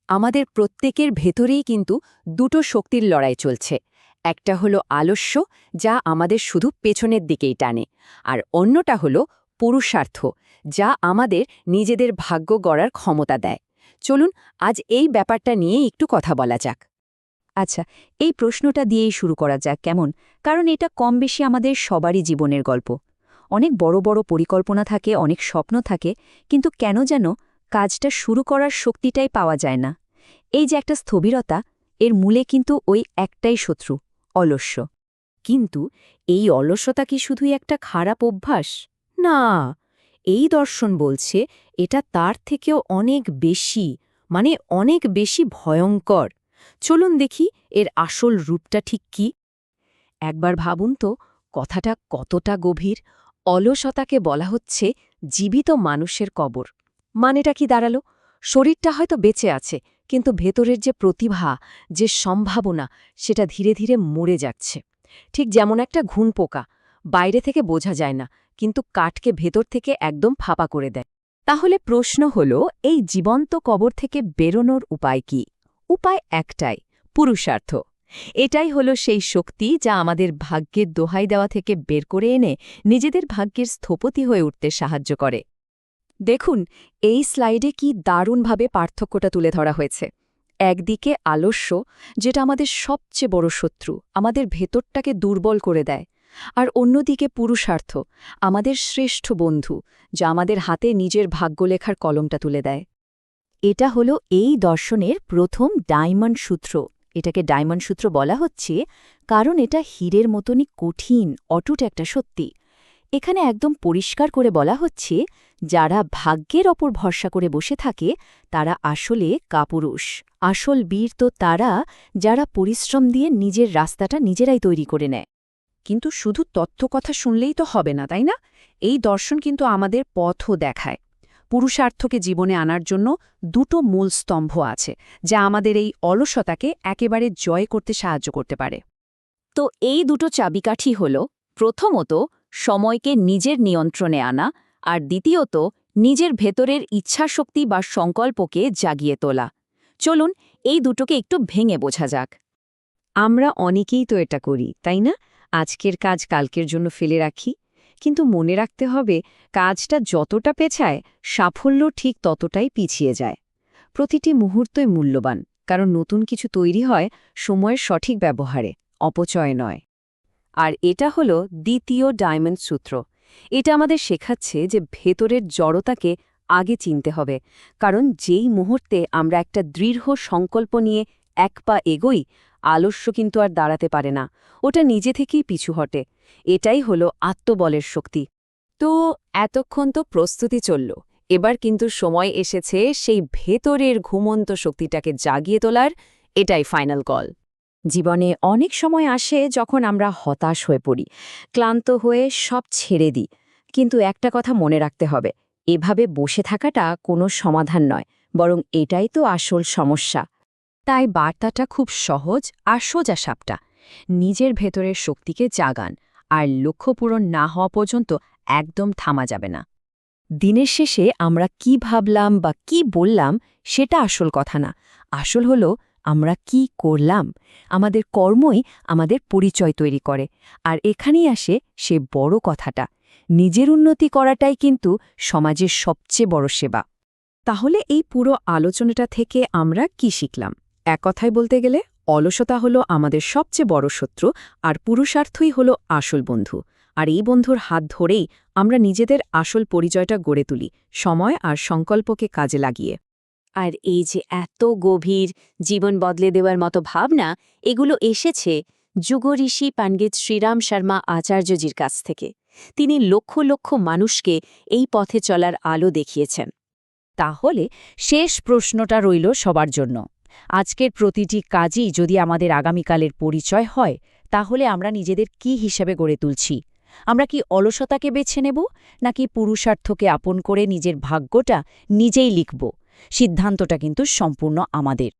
আমাদের প্রত্যেকের ভেতরেই কিন্তু দুটো শক্তির লড়াই চলছে। একটা হলো আলস্য, যা আমাদের শুধু পেছনের দিকেই টানে, আর অন্যটা হলো পুরুষার্থ, যা আমাদের নিজেদের ভাগ্য গড়ার ক্ষমতা দেয়। চলুন আজ এই ব্যাপারটা নিয়ে একটু কথা বলা যাক। আচ্ছা, এই প্রশ্নটা দিয়েই শুরু করা যাক কেমন? কারণ এটা কম বেশি আমাদের সবারই জীবনের গল্প। অনেক বড় বড় পরিকল্পনা থাকে, অনেক স্বপ্ন থাকে, কিন্তু কেন যেন কাজটা শুরু করার শক্তিটাই পাওয়া যায় না। এই যে একটা স্থবিরতা, এর মূলে কিন্তু ওই একটাই শত্রু, অলস্য। কিন্তু এই অলসতা কি শুধুই একটা খারাপ অভ্যাস? না, এই দর্শন বলছে এটা তার থেকেও অনেক বেশি, মানে অনেক বেশি ভয়ঙ্কর। চলুন দেখি এর আসল রূপটা ঠিক কি। একবার ভাবুন তো, কথাটা কতটা গভীর। অলসতাকে বলা হচ্ছে জীবিত মানুষের কবর। মানেটা কি দাঁড়ালো? শরীরটা হয়তো বেঁচে আছে, কিন্তু ভেতরের যে প্রতিভা, যে সম্ভাবনা, সেটা ধীরে ধীরে মরে যাচ্ছে। ঠিক যেমন একটা ঘুণ পোকা, বাইরে থেকে বোঝা যায় না, কিন্তু কাঠকে ভেতর থেকে একদম ফাঁপা করে দেয়। তাহলে প্রশ্ন হল, এই জীবন্ত কবর থেকে বেরোনোর উপায় কি? উপায় একটাই, পুরুষার্থ। এটাই হলো সেই শক্তি যা আমাদের ভাগ্যের দোহাই দেওয়া থেকে বের করে এনে নিজেদের ভাগ্যের স্থপতি হয়ে উঠতে সাহায্য করে। দেখুন, এই স্লাইডে কি দারুণভাবে পার্থক্যটা তুলে ধরা হয়েছে। একদিকে আলস্য, যেটা আমাদের সবচেয়ে বড় শত্রু, আমাদের ভেতরটাকে দুর্বল করে দেয়। আর অন্যদিকে পুরুষার্থ, আমাদের শ্রেষ্ঠ বন্ধু, যা আমাদের হাতে নিজের ভাগ্য লেখার কলমটা তুলে দেয়। এটা হলো এই দর্শনের প্রথম ডায়মন্ড সূত্র। এটাকে ডায়মন্ড সূত্র বলা হচ্ছে কারণ এটা হীরের মতনই কঠিন, অটুট একটা সত্যি। এখানে একদম পরিষ্কার করে বলা হচ্ছে, যারা ভাগ্যের ওপর ভরসা করে বসে থাকে তারা আসলে কাপুরুষ। আসল বীর তো তারা, যারা পরিশ্রম দিয়ে নিজের রাস্তাটা নিজেরাই তৈরি করে নেয়। কিন্তু শুধু তথ্য কথা শুনলেই তো হবে না, তাই না? এই দর্শন কিন্তু আমাদের পথও দেখায়। পুরুষার্থকে জীবনে আনার জন্য দুটো মূল স্তম্ভ আছে, যা আমাদের এই অলসতাকে একেবারে জয় করতে সাহায্য করতে পারে। তো এই দুটো চাবিকাঠি হল, প্রথমত সময়কে নিজের নিয়ন্ত্রণে আনা, আর দ্বিতীয়ত নিজের ভেতরের ইচ্ছাশক্তি বা সংকল্পকে জাগিয়ে তোলা। চলুন এই দুটোকে একটু ভেঙে বোঝা যাক। আমরা অনেকেই তো এটা করি, তাই না? আজকের কাজ কালকের জন্য ফেলে রাখি। কিন্তু মনে রাখতে হবে, কাজটা যতটা পেছায়, সাফল্য ঠিক ততটাই পিছিয়ে যায়। প্রতিটি মুহূর্তই মূল্যবান, কারণ নতুন কিছু তৈরি হয় সময়ের সঠিক ব্যবহারে, অপচয় নয়। আর এটা হলো দ্বিতীয় ডায়মন্ড সূত্র। এটা আমাদের শেখাচ্ছে যে ভেতরের জড়তাকে আগে চিনতে হবে, কারণ যেই মুহূর্তে আমরা একটা দৃঢ় সংকল্প নিয়ে এক পা এগোই, আলস্য কিন্তু আর দাঁড়াতে পারে না, ওটা নিজে থেকেই পিছু হটে। এটাই হলো আত্মবলের শক্তি। তো এতক্ষণ তো প্রস্তুতি চলল, এবার কিন্তু সময় এসেছে সেই ভেতরের ঘুমন্ত শক্তিটাকে জাগিয়ে তোলার। এটাই ফাইনাল কল। জীবনে অনেক সময় আসে যখন আমরা হতাশ হয়ে পড়ি, ক্লান্ত হয়ে সব ছেড়ে দিই। কিন্তু একটা কথা মনে রাখতে হবে, এভাবে বসে থাকাটা কোনো সমাধান নয়, বরং এটাই তো আসল সমস্যা। তাই বার্তাটা খুব সহজ আর সোজা সাপটা। নিজের ভেতরের শক্তিকে জাগান, আর লক্ষ্য পূরণ না হওয়া পর্যন্ত একদম থামা যাবে না। দিনের শেষে আমরা কি ভাবলাম বা কি বললাম সেটা আসল কথা না, আসল হলো আমরা কি করলাম। আমাদের কর্মই আমাদের পরিচয় তৈরি করে। আর এখানেই আসে সে বড় কথাটা, নিজের উন্নতি করাটাই কিন্তু সমাজের সবচেয়ে বড় সেবা। তাহলে এই পুরো আলোচনাটা থেকে আমরা কি শিখলাম? এক কথায় বলতে গেলে, অলসতা হলো আমাদের সবচেয়ে বড় শত্রু, আর পুরুষার্থই হলো আসল বন্ধু। আর এই বন্ধুর হাত ধরেই আমরা নিজেদের আসল পরিচয়টা গড়ে তুলি, সময় আর সংকল্পকে কাজে লাগিয়ে। আর এই যে এত গভীর, জীবন বদলে দেওয়ার মতো ভাবনা, এগুলো এসেছে যুগঋষি পণ্ডিত শ্রীরাম শর্মা আচার্যজির কাছ থেকে। তিনি লক্ষ লক্ষ মানুষকে এই পথে চলার আলো দেখিয়েছেন। তাহলে শেষ প্রশ্নটা রইল সবার জন্য। আজকের প্রতিটি কাজই যদি আমাদের আগামীকালের পরিচয় হয়, তাহলে আমরা নিজেদের কি হিসেবে গড়ে তুলছি? আমরা কি অলসতাকে বেছে নেব, নাকি পুরুষার্থকে আপন করে নিজের ভাগ্যটা নিজেই লিখব? সিদ্ধান্তটা কিন্তু সম্পূর্ণ আমাদের।